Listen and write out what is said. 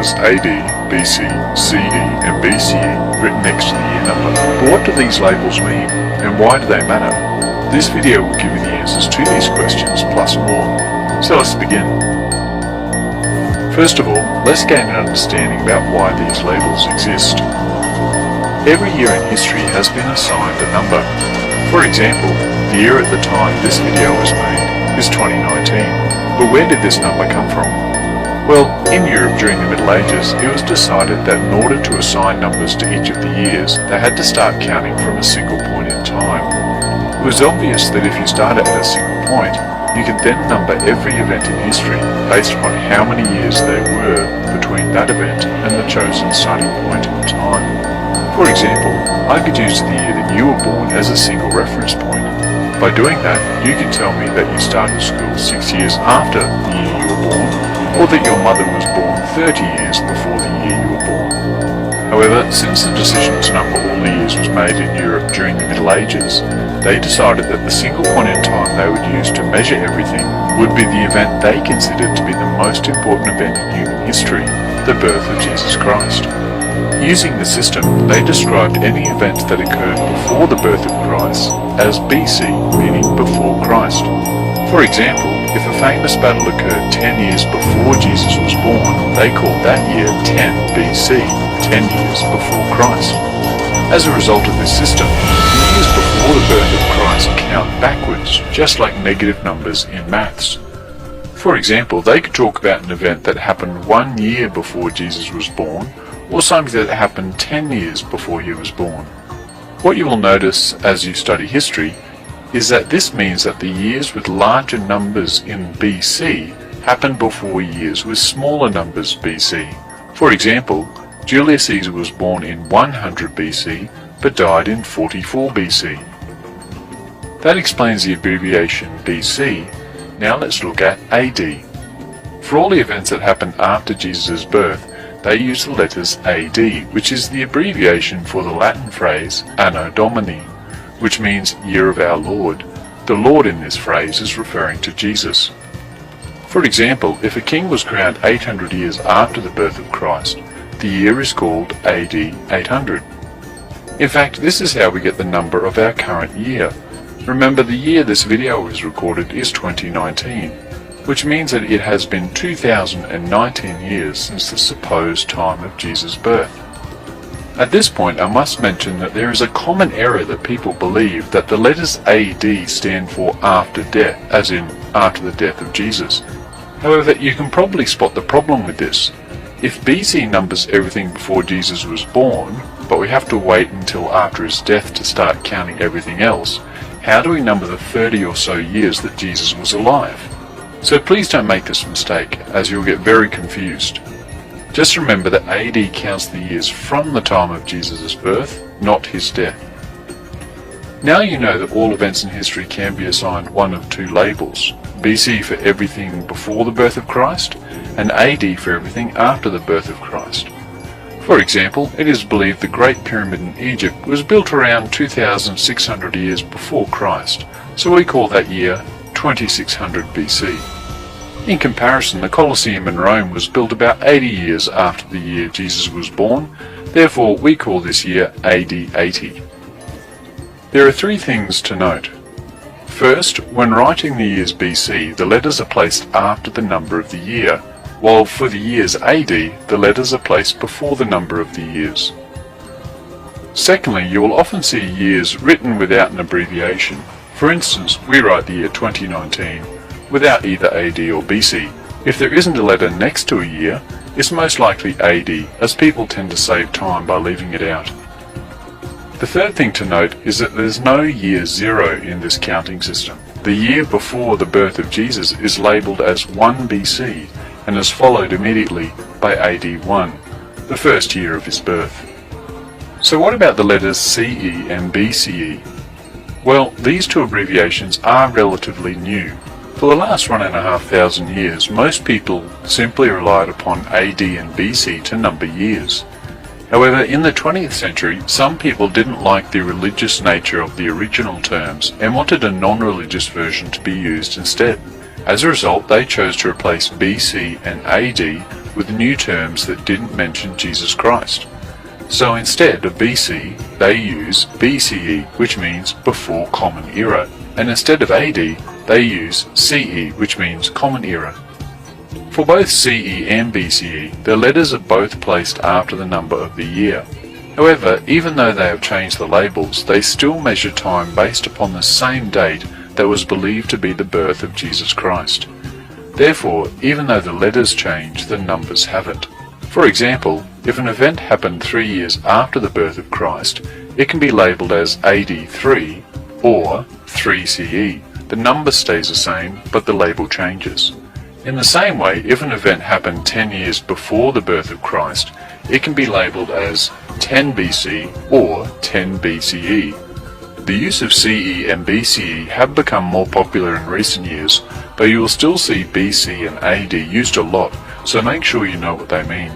letters AD, BC, CE and BCE written next to the year number. But what do these labels mean, and why do they matter? This video will give you the answers to these questions, plus more. So let's begin. First of all, let's gain an understanding about why these labels exist. Every year in history has been assigned a number. For example, the year at the time this video was made is 2019. But where did this number come from? Well, in Europe during the Middle Ages, it was decided that in order to assign numbers to each of the years, they had to start counting from a single point in time. It was obvious that if you started at a single point, you could then number every event in history based upon how many years there were between that event and the chosen starting point in time. For example, I could use the year that you were born as a single reference point. By doing that, you can tell me that you started school 6 years after the year you were born, or that your mother was born 30 years before the year you were born. However, since the decision to number all the years was made in Europe during the Middle Ages, they decided that the single point in time they would use to measure everything would be the event they considered to be the most important event in human history, the birth of Jesus Christ. Using the system, they described any event that occurred before the birth of Christ as BC, meaning before Christ. For example, if a famous battle occurred 10 years before Jesus was born, they called that year 10 BC, 10 years before Christ. As a result of this system, the years before the birth of Christ count backwards, just like negative numbers in maths. For example, they could talk about an event that happened 1 year before Jesus was born, or something that happened 10 years before he was born. What you will notice as you study history is that this means that the years with larger numbers in BC happened before years with smaller numbers BC. For example, Julius Caesar was born in 100 BC but died in 44 BC. That explains the abbreviation BC. Now let's look at AD. For all the events that happened after Jesus' birth, they use the letters AD, which is the abbreviation for the Latin phrase Anno Domini, which means Year of Our Lord. The Lord in this phrase is referring to Jesus. For example, if a king was crowned 800 years after the birth of Christ, the year is called AD 800. In fact, this is how we get the number of our current year. Remember, the year this video was recorded is 2019. Which means that it has been 2019 years since the supposed time of Jesus' birth. At this point, I must mention that there is a common error that people believe that the letters AD stand for after death, as in after the death of Jesus. However, you can probably spot the problem with this. If BC numbers everything before Jesus was born, but we have to wait until after his death to start counting everything else, how do we number the 30 or so years that Jesus was alive? So please don't make this mistake, as you'll get very confused. Just remember that AD counts the years from the time of Jesus' birth, not his death. Now you know that all events in history can be assigned one of two labels, BC for everything before the birth of Christ, and AD for everything after the birth of Christ. For example, it is believed the Great Pyramid in Egypt was built around 2,600 years before Christ, so we call that year 2600 BC. In comparison, the Colosseum in Rome was built about 80 years after the year Jesus was born, therefore we call this year AD 80. There are three things to note. First, when writing the years BC, the letters are placed after the number of the year, while for the years AD, the letters are placed before the number of the years. Secondly, you will often see years written without an abbreviation. For instance, we write the year 2019 without either AD or BC. If there isn't a letter next to a year, it's most likely AD, as people tend to save time by leaving it out. The third thing to note is that there's no year 0 in this counting system. The year before the birth of Jesus is labelled as 1 BC and is followed immediately by AD 1, the first year of his birth. So what about the letters CE and BCE? Well, these two abbreviations are relatively new. For the last 1,500 years, most people simply relied upon AD and BC to number years. However, in the 20th century, some people didn't like the religious nature of the original terms and wanted a non-religious version to be used instead. As a result, they chose to replace BC and AD with new terms that didn't mention Jesus Christ. So instead of BC, they use BCE, which means before Common Era, and instead of AD, they use CE, which means Common Era. For both CE and BCE, the letters are both placed after the number of the year. However, even though they have changed the labels, they still measure time based upon the same date that was believed to be the birth of Jesus Christ. Therefore, even though the letters change, the numbers haven't. For example, if an event happened 3 years after the birth of Christ, it can be labelled as AD 3 or 3 CE. The number stays the same, but the label changes. In the same way, if an event happened 10 years before the birth of Christ, it can be labelled as 10 BC or 10 BCE. The use of CE and BCE have become more popular in recent years, but you will still see BC and AD used a lot, so make sure you know what they mean.